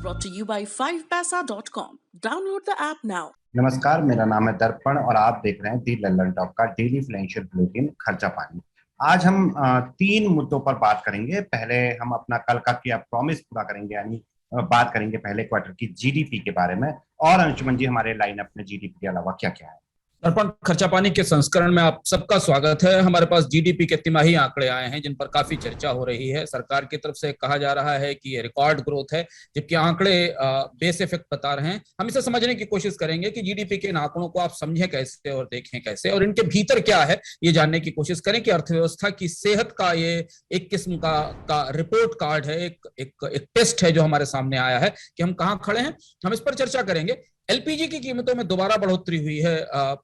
brought to you by 5paisa.com. Download the app now. नमस्कार, मेरा नाम है दर्पण और आप देख रहे हैं दी लल्लन टॉप का डेली फाइनेंशियल बुलेटिन खर्चा पानी। आज हम 3 मुद्दों पर बात करेंगे। पहले हम अपना कल का किया प्रॉमिस पूरा करेंगे, यानी बात करेंगे पहले क्वार्टर की जीडीपी के बारे में, और अंशुमन जी हमारे लाइनअप में जीडीपी के अलावा क्या क्या है। दर्पण खर्चा पानी के संस्करण में आप सबका स्वागत है। हमारे पास जीडीपी के तिमाही आंकड़े आए हैं जिन पर काफी चर्चा हो रही है। सरकार की तरफ से कहा जा रहा है कि ये रिकॉर्ड ग्रोथ है, जबकि आंकड़े बेस इफेक्ट बता रहे हैं। हम इसे समझने की कोशिश करेंगे कि जीडीपी के इन आंकड़ों को आप समझें कैसे और देखें कैसे, और इनके भीतर क्या है ये जानने की कोशिश करें कि अर्थव्यवस्था की सेहत का ये एक किस्म का रिपोर्ट कार्ड है, एक टेस्ट है जो हमारे सामने आया है कि हम कहाँ खड़े हैं। हम इस पर चर्चा करेंगे। एलपीजी की कीमतों में दोबारा बढ़ोतरी हुई है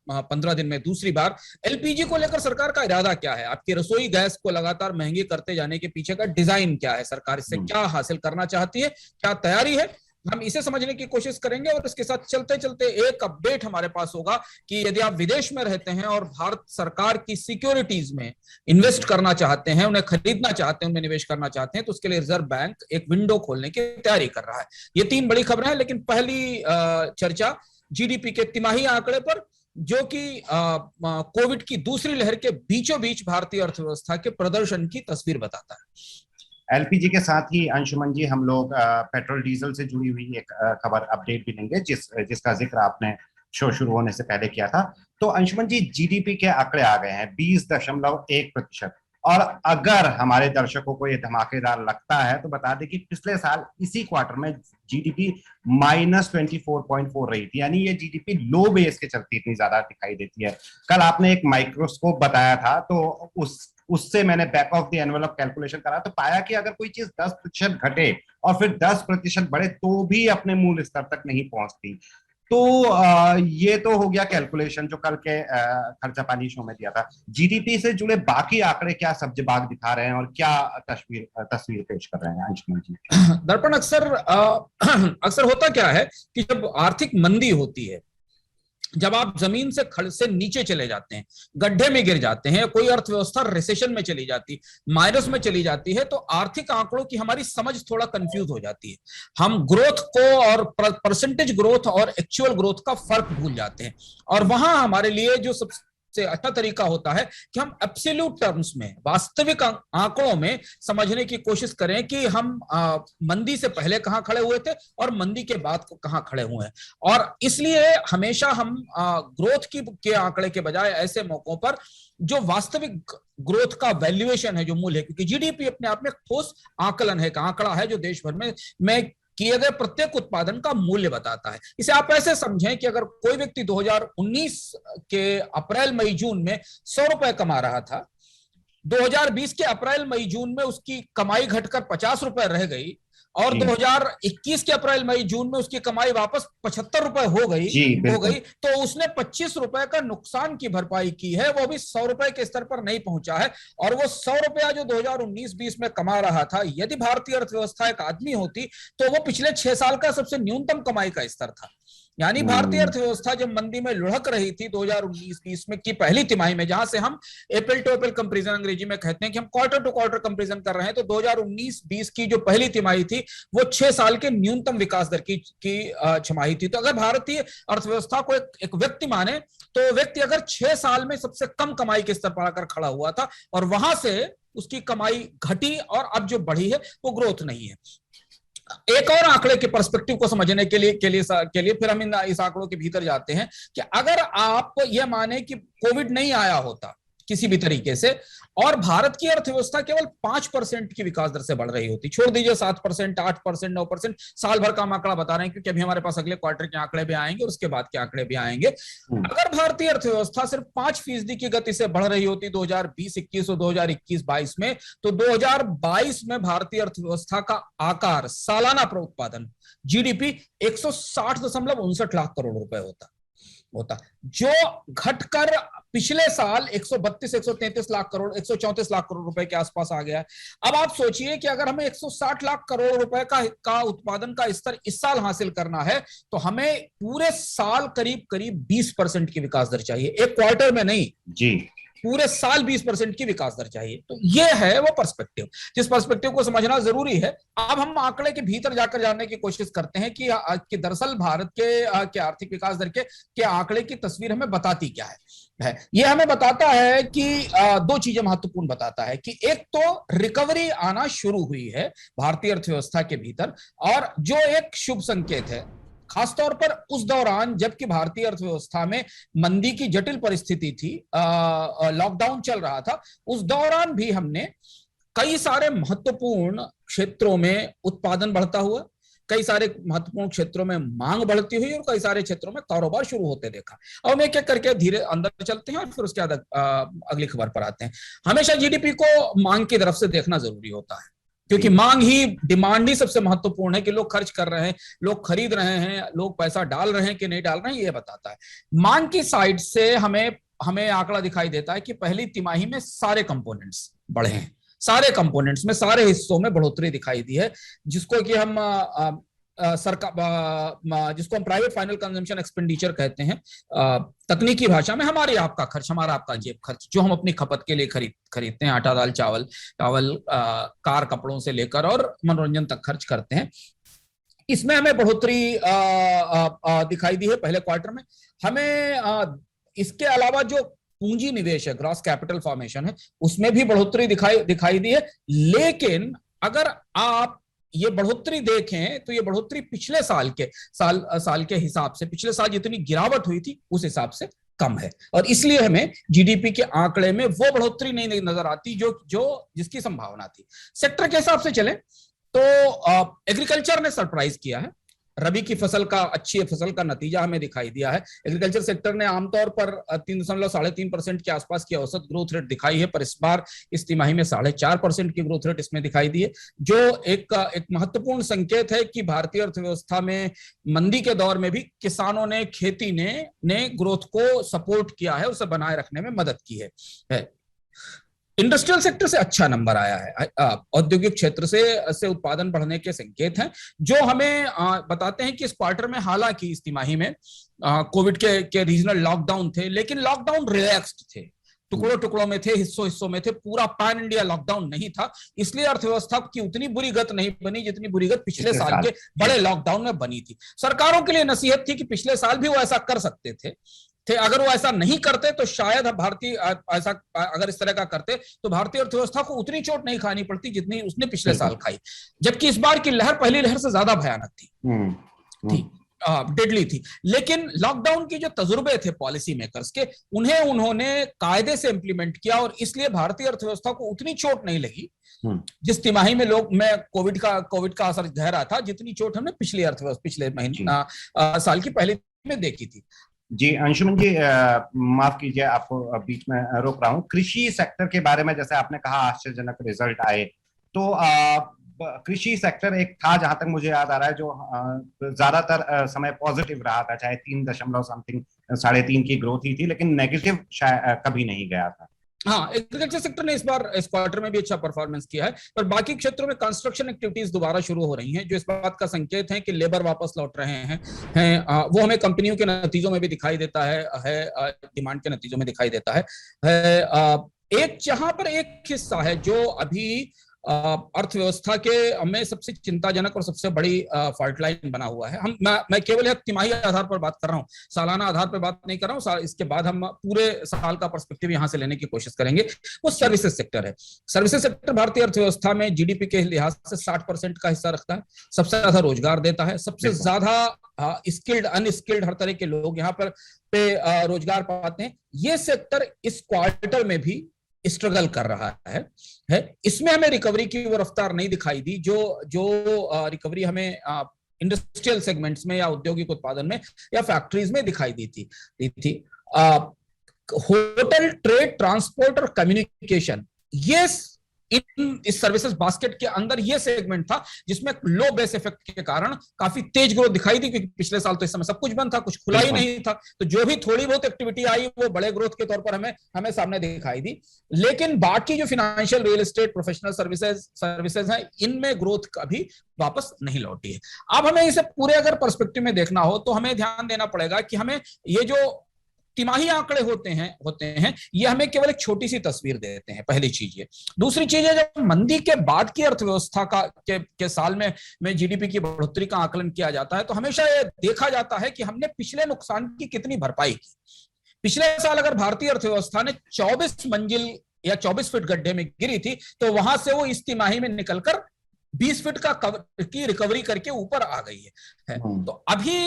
15 दिन में दूसरी बार। एलपीजी को लेकर सरकार का इरादा क्या है? आपकी रसोई गैस को लगातार महंगी करते जाने के पीछे का डिजाइन क्या है? सरकार इससे क्या हासिल करना चाहती है, क्या तैयारी है? हम इसे समझने की कोशिश करेंगे। और इसके साथ चलते चलते एक अपडेट हमारे पास होगा कि यदि आप विदेश में रहते हैं और भारत सरकार की सिक्योरिटीज में इन्वेस्ट करना चाहते हैं, उन्हें खरीदना चाहते हैं, उनमें निवेश करना चाहते हैं, तो उसके लिए रिजर्व बैंक एक विंडो खोलने की तैयारी कर रहा है। ये 3 बड़ी खबरें हैं, लेकिन पहली चर्चा जीडीपी के तिमाही आंकड़े पर, जो कि कोविड की दूसरी लहर के बीचों बीच भारतीय अर्थव्यवस्था के प्रदर्शन की तस्वीर बताता है। एलपीजी के साथ ही अंशुमन जी हम लोग पेट्रोल डीजल से जुड़ी हुई एक खबर अपडेट भी लेंगे, जिसका जिक्र आपने शो शुरू होने से पहले किया था। तो अंशुमन जी, जीडीपी के आंकड़े आ गए हैं 20.1%, और अगर हमारे दर्शकों को ये धमाकेदार लगता है तो बता दें कि पिछले साल इसी क्वार्टर में जीडीपी -24.4 रही थी, यानी ये जीडीपी लो बेस के चलते इतनी ज्यादा दिखाई देती है। कल आपने एक माइक्रोस्कोप बताया था, तो उससे मैंने back of the envelope calculation करा, तो पाया कि अगर कोई चीज 10% घटे और फिर 10% बढ़े तो भी अपने मूल स्तर तक नहीं पहुंचती। तो ये तो हो गया कैलकुलेशन जो कल के खर्चा पानी शो में दिया था। जीडीपी से जुड़े बाकी आंकड़े क्या सब्जेबाग दिखा रहे हैं और क्या तस्वीर पेश कर रहे हैं अंशुमन जी? दर्पण, अक्सर होता क्या है कि जब आर्थिक मंदी होती है, जब आप जमीन से नीचे चले जाते हैं, गड्ढे में गिर जाते हैं, कोई अर्थव्यवस्था रिसेशन में चली जाती, माइनस में चली जाती है, तो आर्थिक आंकड़ों की हमारी समझ थोड़ा कंफ्यूज हो जाती है। हम ग्रोथ को और परसेंटेज ग्रोथ और एक्चुअल ग्रोथ का फर्क भूल जाते हैं, और वहां हमारे लिए जो सबसे अच्छा तरीका होता है कि हम एब्सोल्यूट टर्म्स में, वास्तविक आंकड़ों में समझने की कोशिश करें कि हम मंदी से पहले कहां खड़े हुए थे और मंदी के बाद को कहां खड़े हुए हैं। और इसलिए हमेशा हम ग्रोथ के आंकड़े के बजाय ऐसे मौकों पर जो वास्तविक ग्रोथ का वैल्यूएशन है, जो मूल्य है, क्योंकि जीडीपी अपने आप में ठोस आकलन है, आंकड़ा है जो देश भर में किए गए प्रत्येक उत्पादन का मूल्य बताता है। इसे आप ऐसे समझें कि अगर कोई व्यक्ति 2019 के अप्रैल मई जून में 100 रुपए कमा रहा था, 2020 के अप्रैल मई जून में उसकी कमाई घटकर 50 रुपए रह गई, और 2021 के अप्रैल मई जून में उसकी कमाई वापस 75 रुपए हो गई, तो उसने 25 रुपए का नुकसान की भरपाई की है। वो भी 100 रुपए के स्तर पर नहीं पहुंचा है। और वो 100 रुपया जो 2019-20 में कमा रहा था, यदि भारतीय अर्थव्यवस्था एक आदमी होती तो वो पिछले 6 साल का सबसे न्यूनतम कमाई का स्तर था। यानी भारतीय अर्थव्यवस्था जब मंदी में लुढ़क रही थी 2019-20 में की पहली तिमाही में, जहां से हम एप्रिल टू एप्रिल कंपैरिजन अंग्रेजी में कहते हैं कि हम क्वार्टर टू क्वार्टर कंपैरिजन कर रहे हैं, तो 2019-20 की जो पहली तिमाही थी वो 6 साल के न्यूनतम विकास दर की छमाही थी। तो अगर भारतीय अर्थव्यवस्था को एक व्यक्ति माने, तो व्यक्ति अगर 6 साल में सबसे कम कमाई के स्तर पर आकर खड़ा हुआ था, और वहां से उसकी कमाई घटी और अब जो बढ़ी है वो ग्रोथ नहीं है। एक और आंकड़े के पर्सपेक्टिव को समझने के लिए फिर हम इस आंकड़ों के भीतर जाते हैं कि अगर आप ये माने कि कोविड नहीं आया होता किसी भी तरीके से, और भारत की अर्थव्यवस्था केवल 5% की विकास दर से बढ़ रही होती, छोड़ दीजिए 7%, 8%, 9%, साल भर का हम आंकड़ा बता रहे हैं क्योंकि अभी हमारे पास अगले क्वार्टर के आंकड़े भी आएंगे और उसके बाद के आंकड़े भी आएंगे। अगर भारतीय अर्थव्यवस्था सिर्फ 5% की गति से बढ़ रही होती 2020-21 और 2021-22 में, तो 2022 में भारतीय अर्थव्यवस्था का आकार, सालाना उत्पादन, जीडीपी 160.59 लाख करोड़ रुपए होता, जो घटकर पिछले साल 132-133 लाख करोड़, 134 लाख करोड़ रुपए के आसपास आ गया है। अब आप सोचिए कि अगर हमें 160 लाख करोड़ रुपए का उत्पादन का स्तर इस साल हासिल करना है, तो हमें पूरे साल करीब 20% की विकास दर चाहिए, एक क्वार्टर में नहीं जी। पूरे साल 20% की विकास दर चाहिए। तो ये है वो पर्सपेक्टिव, जिस पर्सपेक्टिव को समझना जरूरी है। अब हम आंकड़े के भीतर जाकर जानने की कोशिश करते हैं कि दरअसल भारत के आर्थिक विकास दर के आंकड़े की तस्वीर हमें बताती क्या है। ये हमें बताता है कि दो चीजें महत्वपूर्ण बताता है कि एक तो रिकवरी आना शुरू हुई है भारतीय अर्थव्यवस्था के भीतर, और जो एक शुभ संकेत है, खासतौर पर उस दौरान जबकि भारतीय अर्थव्यवस्था में मंदी की जटिल परिस्थिति थी, लॉकडाउन चल रहा था, उस दौरान भी हमने कई सारे महत्वपूर्ण क्षेत्रों में उत्पादन बढ़ता हुआ, कई सारे महत्वपूर्ण क्षेत्रों में मांग बढ़ती हुई और कई सारे क्षेत्रों में कारोबार शुरू होते देखा। और हम एक एक करके धीरे अंदर चलते हैं और फिर उसके बाद अगली खबर पर आते हैं। हमेशा जीडीपी को मांग की तरफ से देखना जरूरी होता है, क्योंकि मांग ही, डिमांड ही सबसे महत्वपूर्ण है कि लोग खर्च कर रहे हैं, लोग खरीद रहे हैं, लोग पैसा डाल रहे हैं कि नहीं डाल रहे हैं, ये बताता है। मांग की साइड से हमें आंकड़ा दिखाई देता है कि पहली तिमाही में सारे कंपोनेंट्स बढ़े हैं, सारे कंपोनेंट्स में, सारे हिस्सों में बढ़ोतरी दिखाई दी है, जिसको कि हम जिसको हम प्राइवेट फाइनल कंजम्पशन एक्सपेंडिचर कहते हैं तकनीकी भाषा में, हमारे आपका खर्च, हमारा आपका जेब खर्च, जो हम अपनी खपत के लिए खरीदते हैं, आटा दाल चावल कार कपड़ों से लेकर और मनोरंजन तक खर्च करते हैं। इसमें हमें बढ़ोतरी दिखाई दी है पहले क्वार्टर में। हमें इसके अलावा जो पूंजी निवेश है, ग्रॉस कैपिटल फॉर्मेशन है, उसमें भी बढ़ोतरी दिखाई दी है। लेकिन अगर आप ये बढ़ोतरी देखें तो ये बढ़ोतरी पिछले साल के हिसाब से, पिछले साल जितनी गिरावट हुई थी उस हिसाब से कम है, और इसलिए हमें जीडीपी के आंकड़े में वो बढ़ोतरी नहीं नजर आती जो जिसकी संभावना थी। सेक्टर के हिसाब से चले तो एग्रीकल्चर ने सरप्राइज किया है। रबी की अच्छी फसल का नतीजा हमें दिखाई दिया है। एग्रीकल्चर सेक्टर ने आमतौर पर 3.3% के आसपास की औसत ग्रोथ रेट दिखाई है, पर इस बार इस तिमाही में 4.5% की ग्रोथ रेट इसमें दिखाई दी है, जो एक महत्वपूर्ण संकेत है कि भारतीय अर्थव्यवस्था में मंदी के दौर में भी किसानों ने, खेती ने ग्रोथ को सपोर्ट किया है, उसे बनाए रखने में मदद की है। इंडस्ट्रियल सेक्टर से अच्छा नंबर आया है। औद्योगिक क्षेत्र से उत्पादन बढ़ने के संकेत हैं, जो हमें बताते हैं कि इस क्वार्टर में, हालांकि इस तिमाही में कोविड के रीजनल लॉकडाउन थे, लेकिन लॉकडाउन रिलैक्स्ड थे, टुकड़ों में थे, हिस्सों में थे, पूरा पैन इंडिया लॉकडाउन नहीं था। इसलिए अर्थव्यवस्था की उतनी बुरी गत नहीं बनी जितनी बुरी गत पिछले साल के बड़े लॉकडाउन में बनी थी। सरकारों के लिए नसीहत थी कि पिछले साल भी वो ऐसा कर सकते थे। अगर वो ऐसा नहीं करते तो शायद अगर इस तरह का करते तो भारतीय अर्थव्यवस्था को उतनी चोट नहीं खानी पड़ती जितनी उसने पिछले साल खाई, जबकि इस बार की लहर पहली लहर से ज्यादा भयानक थी, डेडली थी। लेकिन लॉकडाउन के जो तजुर्बे थे पॉलिसी मेकर्स के, उन्होंने कायदे से इंप्लीमेंट किया, और इसलिए भारतीय अर्थव्यवस्था को उतनी चोट नहीं लगी जिस तिमाही में कोविड का असर गहरा था, जितनी चोट हमने पिछले महीने साल की पहली में देखी थी। जी अंशुमन जी, माफ कीजिए आपको बीच में रोक रहा हूँ। कृषि सेक्टर के बारे में जैसे आपने कहा आश्चर्यजनक रिजल्ट आए, तो कृषि सेक्टर एक था, जहां तक मुझे याद आ रहा है, जो ज्यादातर समय पॉजिटिव रहा था, चाहे 3.3 की ग्रोथ ही थी, लेकिन नेगेटिव कभी नहीं गया था। हाँ, एग्रीकल्चर सेक्टर ने इस क्वार्टर में भी अच्छा परफॉर्मेंस किया है, पर बाकी क्षेत्रों में कंस्ट्रक्शन एक्टिविटीज दोबारा शुरू हो रही हैं, जो इस बात का संकेत है कि लेबर वापस लौट रहे हैं। वो हमें कंपनियों के नतीजों में भी दिखाई देता है, डिमांड के नतीजों में दिखाई देता है। जहां पर एक हिस्सा है जो अभी अर्थव्यवस्था के में सबसे चिंताजनक और सबसे बड़ी फॉल्ट लाइन बना हुआ है। मैं केवल तिमाही आधार पर बात कर रहा हूँ, सालाना आधार पर बात नहीं कर रहा हूँ। इसके बाद हम पूरे साल का पर्सपेक्टिव यहां से लेने की कोशिश करेंगे। वो सर्विसेज सेक्टर है। सर्विसेज सेक्टर भारतीय अर्थव्यवस्था में जीडीपी के लिहाज से 60% का हिस्सा रखता है, सबसे ज्यादा रोजगार देता है, सबसे ज्यादा स्किल्ड अनस्किल्ड हर तरह के लोग यहाँ पर रोजगार पाते हैं। ये सेक्टर इस क्वार्टर में भी स्ट्रगल कर रहा है। इसमें हमें रिकवरी की वो रफ्तार नहीं दिखाई दी जो रिकवरी हमें इंडस्ट्रियल सेगमेंट्स में या औद्योगिक उत्पादन में या फैक्ट्रीज में दिखाई दी थी। होटल, ट्रेड, ट्रांसपोर्ट और कम्युनिकेशन, ये इस सर्विसेज बास्केट के अंदर ये सेगमेंट था जिसमें लो बेस इफेक्ट के कारण काफी तेज ग्रोथ दिखाई दी, क्योंकि पिछले साल तो इस समय सब कुछ बंद था, कुछ खुला ही नहीं था। तो जो भी थोड़ी बहुत एक्टिविटी आई वो बड़े ग्रोथ के तौर पर हमें सामने दिखाई दी। लेकिन बाकी जो financial, real estate, professional services हैं, इनमें ग्रोथ कभी वापस नहीं लौटी है। अब हमें इसे पूरे अगर पर्सपेक्टिव में देखना हो तो हमें ध्यान देना पड़ेगा कि हमें ये जो तिमाही आंकड़े होते हैं ये हमें केवल एक छोटी सी तस्वीर देते हैं, पहली चीज ये। दूसरी चीज है, जब मंदी के बाद की अर्थव्यवस्था के साल में जीडीपी की बढ़ोतरी का आकलन किया जाता है तो हमेशा ये देखा जाता है कि हमने पिछले नुकसान की कितनी भरपाई की। पिछले साल अगर भारतीय अर्थव्यवस्था ने 24 मंजिल या 24 फीट गड्ढे में गिरी थी तो वहां से वो इस तिमाही में निकलकर 20 फीट की रिकवरी करके ऊपर आ गई है। तो अभी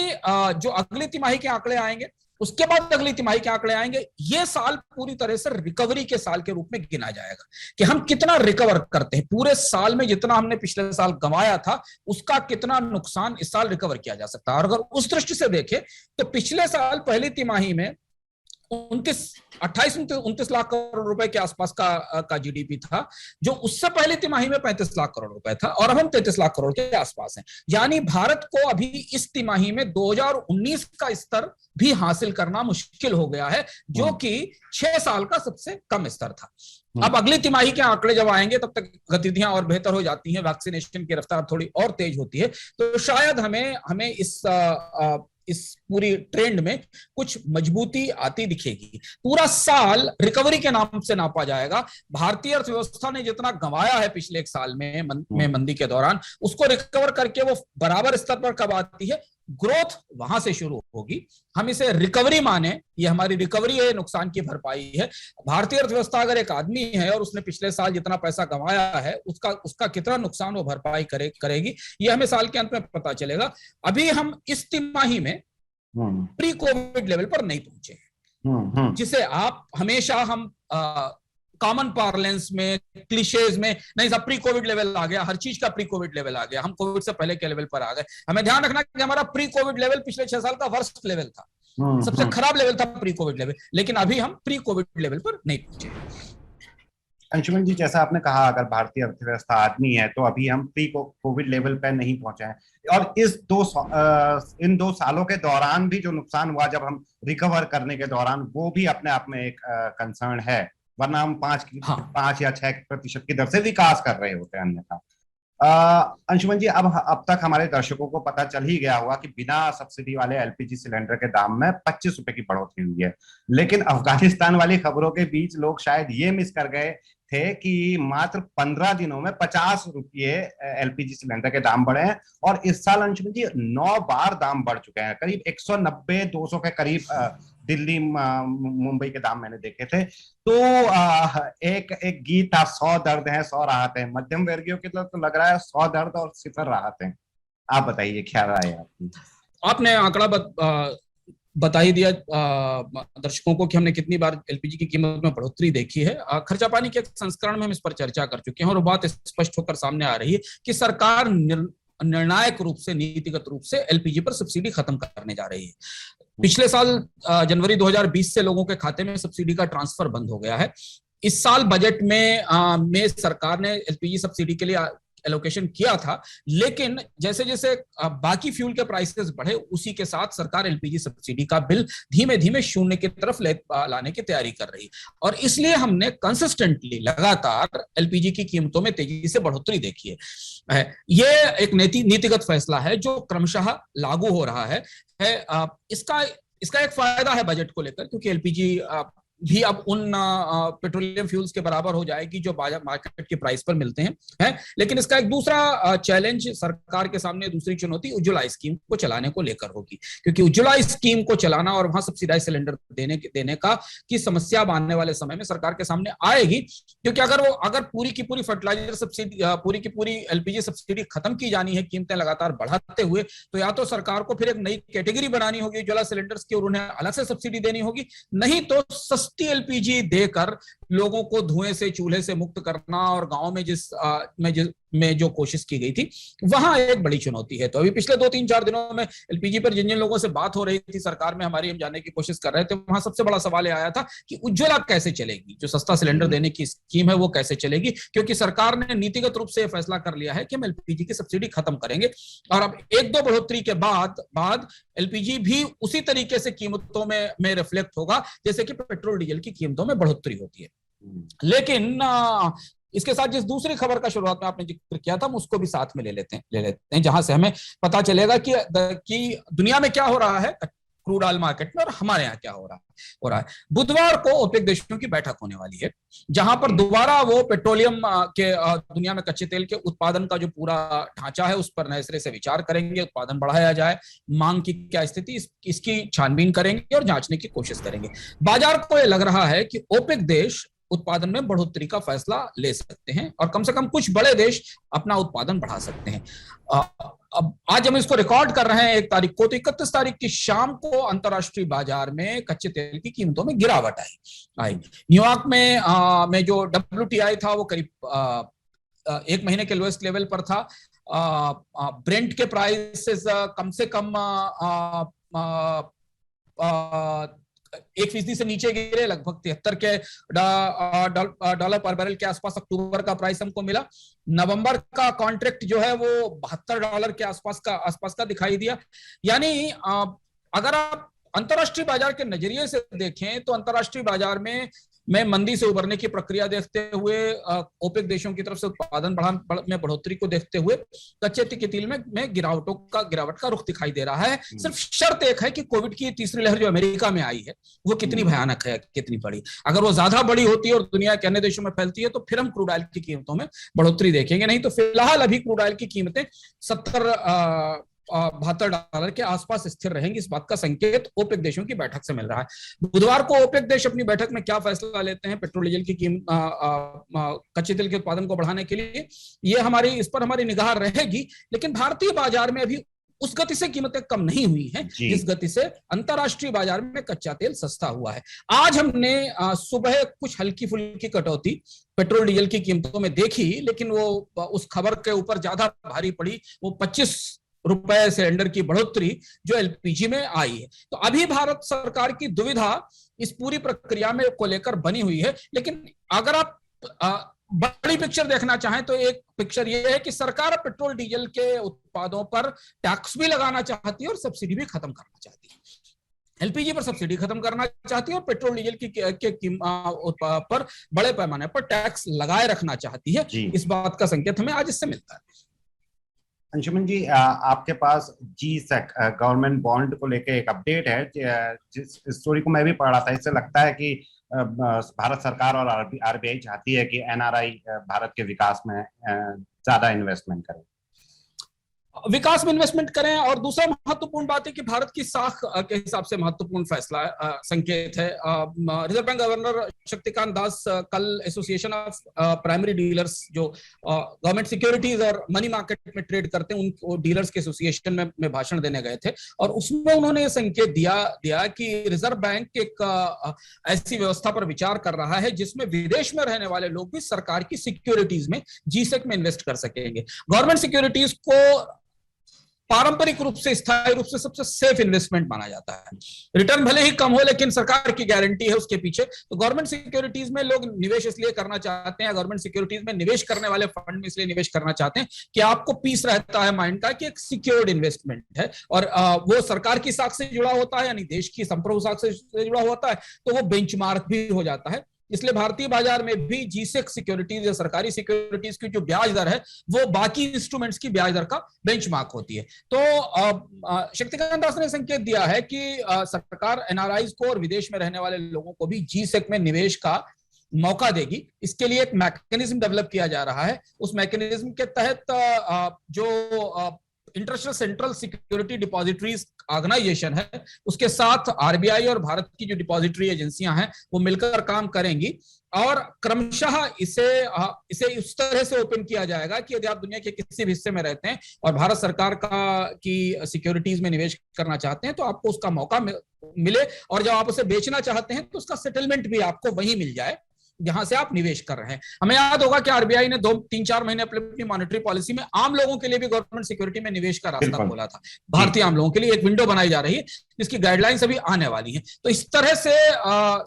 जो अगली तिमाही के आंकड़े आएंगे, उसके बाद अगली तिमाही के आंकड़े आएंगे, ये साल पूरी तरह से रिकवरी के साल के रूप में गिना जाएगा कि हम कितना रिकवर करते हैं। पूरे साल में जितना हमने पिछले साल गंवाया था उसका कितना नुकसान इस साल रिकवर किया जा सकता है। और अगर उस दृष्टि से देखें तो पिछले साल पहली तिमाही में 29 लाख करोड़ रुपए के आसपास का जीडीपी था, जो उससे पहले तिमाही में 35 लाख करोड़ रुपए था, और अब हम 33 लाख करोड़ के आसपास हैं। यानी भारत को अभी इस तिमाही में 2019 का स्तर भी हासिल करना मुश्किल हो गया है, जो कि 6 साल का सबसे कम स्तर था। अब अगली तिमाही के आंकड़े जब आएंगे तब तक गतिविधियां और बेहतर हो जाती हैं, वैक्सीनेशन की रफ्तार थोड़ी और तेज होती है, तो शायद हमें इस पूरी ट्रेंड में कुछ मजबूती आती दिखेगी। पूरा साल रिकवरी के नाम से नापा जाएगा। भारतीय अर्थव्यवस्था ने जितना गंवाया है पिछले एक साल में मंदी के दौरान, उसको रिकवर करके वो बराबर स्तर पर कब आती है, ग्रोथ वहां से शुरू होगी। हम इसे रिकवरी माने, ये हमारी रिकवरी है, नुकसान की भरपाई है। भारतीय अर्थव्यवस्था अगर एक आदमी है और उसने पिछले साल जितना पैसा गंवाया है उसका कितना नुकसान वो भरपाई करेगी, ये हमें साल के अंत में पता चलेगा। अभी हम इस तिमाही में प्री कोविड लेवल पर नहीं पहुंचे, जिसे आप हमेशा हम कॉमन पार्लेंस में, क्लिशेज में, नहीं साहब प्री कोविड लेवल आ गया, हर चीज का प्री कोविड लेवल आ गया, हम कोविड से पहले के लेवल पर आ गए। हमें ध्यान रखना कि हमारा प्री कोविड लेवल पिछले 6 साल का वर्स्ट लेवल था, सबसे खराब लेवल था प्री कोविड लेवल, लेकिन अभी हम प्री कोविड लेवल पर नहीं पहुंचे। अंशुमन जी, जैसा आपने कहा, अगर भारतीय अर्थव्यवस्था आदमी है तो अभी हम प्री कोविड लेवल पर नहीं पहुंचे हैं, और इन 2 सालों के दौरान भी जो नुकसान हुआ जब हम रिकवर करने के दौरान, वो भी अपने आप में एक कंसर्न है, वरना हम 5 या 6% की दर से विकास कर रहे होते हैं अन्यथा। अंशुमन जी, अब तक हमारे दर्शकों को पता चल ही गया होगा कि बिना सब्सिडी वाले एलपीजी सिलेंडर के दाम में 25 रुपए की बढ़ोतरी हुई है, लेकिन अफगानिस्तान वाली खबरों के बीच लोग शायद ये मिस कर गए थे कि मात्र 15 दिनों में 50 रुपये एलपीजी सिलेंडर के दाम बढ़े हैं, और इस साल अंशुमन जी 9 बार दाम बढ़ चुके हैं, करीब 190-200 के करीब दिल्ली मुंबई के दाम मैंने देखे थे। तो एक गीत था, 100 दर्द है 100 राहत है, मध्यम वर्गीयों की तो लग रहा है 100 दर्द और 0 राहत है। आप बताइए क्या राय है आपकी? आपने आंकड़ा बता ही दिया दर्शकों को कि हमने कितनी बार एलपीजी की कीमत में बढ़ोतरी देखी है। खर्चा पानी के एक संस्करण में हम इस पर चर्चा कर चुके हैं और बात स्पष्ट होकर सामने आ रही है कि सरकार निर्णायक रूप से, नीतिगत रूप से एलपीजी पर सब्सिडी खत्म करने जा रही है। पिछले साल जनवरी 2020 से लोगों के खाते में सब्सिडी का ट्रांसफर बंद हो गया है। इस साल बजट में सरकार ने एलपीजी सब्सिडी के लिए एलोकेशन किया था, लेकिन जैसे जैसे बाकी फ्यूल के प्राइसेस बढ़े, उसी के साथ सरकार एलपीजी सब्सिडी का बिल धीमे धीमे शून्य की तरफ लाने की तैयारी कर रही, और इसलिए हमने कंसिस्टेंटली लगातार एलपीजी की कीमतों में तेजी से बढ़ोतरी देखी है। ये एक नीतिगत फैसला है जो क्रमशः लागू हो रहा है। इसका एक फायदा है बजट को लेकर, क्योंकि एलपीजी भी अब उन पेट्रोलियम फ्यूल्स के बराबर हो जाएगी जो बाजार मार्केट के प्राइस पर मिलते हैं। लेकिन इसका एक दूसरा चैलेंज सरकार के सामने, दूसरी चुनौती उज्ज्वला स्कीम को चलाने को लेकर होगी, क्योंकि उज्ज्वला स्कीम को चलाना और वहां सब्सिडाइज सिलेंडर देने की समस्या आने वाले समय में सरकार के सामने आएगी, क्योंकि अगर पूरी की पूरी फर्टिलाइजर सब्सिडी, पूरी की पूरी एलपीजी सब्सिडी खत्म की जानी है कीमतें लगातार बढ़ाते हुए, तो या तो सरकार को फिर एक नई कैटेगरी बनानी होगी उज्ज्वला सिलेंडर्स की और उन्हें अलग से सब्सिडी देनी होगी, नहीं तो सस्ती एलपीजी देकर लोगों को धुएं से, चूल्हे से मुक्त करना और गांव में जो कोशिश की गई थी वहां एक बड़ी चुनौती है। तो अभी पिछले 2-3-4 दिनों में एलपीजी पर जिन जिन लोगों से बात हो रही थी सरकार में हमारी, हम जानने की कोशिश कर रहे थे, वहां सबसे बड़ा सवाल ये आया था कि उज्ज्वला कैसे चलेगी, जो सस्ता सिलेंडर देने की स्कीम है वो कैसे चलेगी, क्योंकि सरकार ने नीतिगत रूप से यह फैसला कर लिया है कि हम एलपीजी की सब्सिडी खत्म करेंगे, और अब 1-2 बढ़ोतरी के बाद एलपीजी भी उसी तरीके से कीमतों में रिफ्लेक्ट होगा जैसे कि पेट्रोल डीजल की कीमतों में बढ़ोतरी होती है। लेकिन इसके साथ जिस दूसरी खबर का शुरुआत में आपने जिक्र किया था, हम उसको भी साथ में ले लेते हैं, जहां से हमें पता चलेगा कि दुनिया में क्या हो रहा है क्रूड ऑयल मार्केट में और हमारे यहाँ क्या हो रहा है। बुधवार को ओपेक देशों की बैठक होने वाली है, जहां पर दोबारा वो पेट्रोलियम के दुनिया में कच्चे तेल के उत्पादन का जो पूरा ढांचा है उस पर नए सिरे से विचार करेंगे, उत्पादन बढ़ाया जाए, मांग की क्या स्थिति, इसकी छानबीन करेंगे और जांचने की कोशिश करेंगे। बाजार को यह लग रहा है कि ओपेक देश उत्पादन में बढ़ोतरी का फैसला ले सकते हैं और कम से कम कुछ बड़े देश अपना उत्पादन बढ़ा सकते हैं। अब आज हम इसको रिकॉर्ड कर रहे हैं 1 तारीख को, तो 31 तारीख की शाम को अंतरराष्ट्रीय बाजार में कच्चे तेल की कीमतों में गिरावट आई। न्यूयॉर्क में जो WTI था वो करीब 1 महीने के लोएस्ट लेवल पर था। ब्रेंट के प्राइसेस कम से कम 1% से नीचे गिरे, लगभग 73 के डॉलर पर बैरल के आसपास अक्टूबर का प्राइस हमको मिला। नवंबर का कॉन्ट्रैक्ट जो है वो $72 के आसपास का दिखाई दिया। यानी अगर आप अंतरराष्ट्रीय बाजार के नजरिए से देखें तो अंतरराष्ट्रीय बाजार में मंदी से उबरने की प्रक्रिया देखते हुए, ओपेक देशों की तरफ से उत्पादन में बढ़ोतरी को देखते हुए कच्चे तेल में गिरावट का रुख दिखाई दे रहा है। सिर्फ शर्त एक है कि कोविड की तीसरी लहर जो अमेरिका में आई है वो कितनी भयानक है, कितनी बड़ी। अगर वो ज्यादा बड़ी होती है और दुनिया के अन्य देशों में फैलती है तो फिर हम क्रूड ऑयल की कीमतों में बढ़ोतरी देखेंगे, नहीं तो फिलहाल अभी क्रूड ऑयल की कीमतें 72 डॉलर के आसपास स्थिर रहेंगी। इस बात का संकेत ओपेक देशों की बैठक से मिल रहा है। बुधवार को ओपेक देश अपनी बैठक में क्या फैसला लेते हैं पेट्रोल डीजल की कीमत, कच्चे तेल के उत्पादन को बढ़ाने के लिए, ये इस पर हमारी निगाह रहेगी। लेकिन भारतीय बाजार में अभी उस गति से कीमतें कम नहीं हुई हैं जिस गति से अंतरराष्ट्रीय बाजार में कच्चा तेल सस्ता हुआ है। आज हमने सुबह कुछ हल्की फुल्की कटौती पेट्रोल डीजल की कीमतों में देखी, लेकिन वो उस खबर के ऊपर ज्यादा भारी पड़ी। वो 25 रुपए सिलेंडर की बढ़ोतरी जो एलपीजी में आई है। तो अभी भारत सरकार की दुविधा इस पूरी प्रक्रिया में को लेकर बनी हुई है। लेकिन अगर आप बड़ी पिक्चर देखना चाहें तो एक पिक्चर ये है कि सरकार पेट्रोल डीजल के उत्पादों पर टैक्स भी लगाना चाहती है और सब्सिडी भी खत्म करना चाहती है। एलपीजी पर सब्सिडी खत्म करना चाहती है और पेट्रोल डीजल के पर बड़े पैमाने पर टैक्स लगाए रखना चाहती है। इस बात का संकेत हमें आज इससे मिलता है। अंशुमन जी, आपके पास GSEC गवर्नमेंट बॉन्ड को लेकर एक अपडेट है। जिस स्टोरी को मैं भी पढ़ रहा था, इससे लगता है कि भारत सरकार और RBI चाहती है कि NRI भारत के विकास में ज्यादा इन्वेस्टमेंट करे, विकास में इन्वेस्टमेंट करें। और दूसरा महत्वपूर्ण बात है कि भारत की साख के हिसाब से महत्वपूर्ण फैसला संकेत है। Reserve bank governor Shaktikanta Das कल एसोसिएशन ऑफ प्राइमरी डीलर्स जो गवर्नमेंट सिक्योरिटीज और मनी मार्केट में ट्रेड करते हैं उन डीलर्स के एसोसिएशन में भाषण देने गए थे और उसमें उन्होंने ये संकेत दिया कि रिजर्व बैंक एक ऐसी व्यवस्था पर विचार कर रहा है जिसमें विदेश में रहने वाले लोग भी सरकार की सिक्योरिटीज में GSEC में इन्वेस्ट कर सकेंगे। गवर्नमेंट सिक्योरिटीज को पारंपरिक रूप से, स्थायी रूप से सबसे सेफ इन्वेस्टमेंट माना जाता है। रिटर्न भले ही कम हो लेकिन सरकार की गारंटी है उसके पीछे। तो गवर्नमेंट सिक्योरिटीज में लोग निवेश इसलिए करना चाहते हैं, गवर्नमेंट सिक्योरिटीज में निवेश करने वाले फंड में इसलिए निवेश करना चाहते हैं कि आपको पीस रहता है माइंड का कि एक सिक्योर्ड इन्वेस्टमेंट है और वो सरकार की साख से जुड़ा होता है, यानी देश की संप्रभु साख से जुड़ा होता है, तो वो बेंचमार्क भी हो जाता है। इसलिए भारतीय बाजार में भी GSEC सिक्योरिटीज या सरकारी सिक्योरिटीज की जो ब्याज दर है वो बाकी इंस्ट्रूमेंट्स की ब्याज दर का बेंचमार्क होती है। तो शक्तिकांत दास ने संकेत दिया है कि सरकार NRIs को और विदेश में रहने वाले लोगों को भी GSEC में निवेश का मौका देगी। इसके लिए एक मैकेनिज्म डेवलप किया जा रहा है। उस मैकेनिज्म के तहत जो international central security depositories organisation है उसके साथ RBI और भारत की जो डिपॉजिटरी एजेंसियां हैं वो मिलकर काम करेंगी और क्रमशः इसे उस तरह से ओपन किया जाएगा कि यदि आप दुनिया के किसी भी हिस्से में रहते हैं और भारत सरकार की सिक्योरिटीज में निवेश करना चाहते हैं तो आपको उसका मौका मिले और जब आप उसे बेचना चाहते हैं तो उसका सेटलमेंट भी आपको वहीं मिल जाए जहां से आप निवेश कर रहे हैं। हमें याद होगा कि RBI ने 2-3-4 महीने अपनी मॉनेटरी पॉलिसी में आम लोगों के लिए भी गवर्नमेंट सिक्योरिटी में निवेश का रास्ता खोला था। भारतीय आम लोगों के लिए एक विंडो बनाई जा रही है जिसकी गाइडलाइंस अभी आने वाली है। तो इस तरह से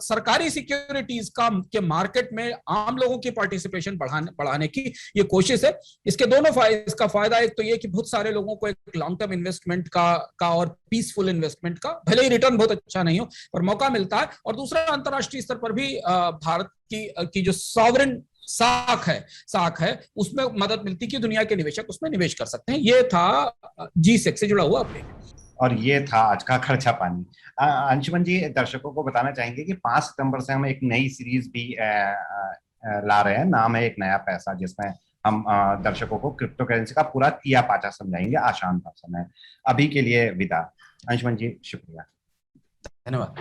सरकारी सिक्योरिटीज के मार्केट में आम लोगों की पार्टिसिपेशन बढ़ाने की ये कोशिश है। इसके दोनों इसका फायदा एक तो ये कि बहुत सारे लोगों को एक लॉन्ग टर्म इन्वेस्टमेंट का और पीसफुल इन्वेस्टमेंट का, भले ही रिटर्न बहुत अच्छा नहीं हो, पर मौका मिलता है। और दूसरा अंतरराष्ट्रीय स्तर पर भी भारत की जो सॉवरेन साख है उसमें मदद मिलती कि दुनिया के निवेशक उसमें निवेश कर सकते हैं। ये था GSEC से जुड़ा हुआ अपडेट। और ये था आज का खर्चा पानी। अंशुमन जी, दर्शकों को बताना चाहेंगे कि 5 सितंबर से हम एक नई सीरीज भी ला रहे हैं, नाम है एक नया पैसा, जिसमें हम दर्शकों को क्रिप्टो करेंसी का पूरा तिया पाचा समझाएंगे आसान भाषा में। अभी के लिए विदा। अंशुमन जी शुक्रिया। धन्यवाद।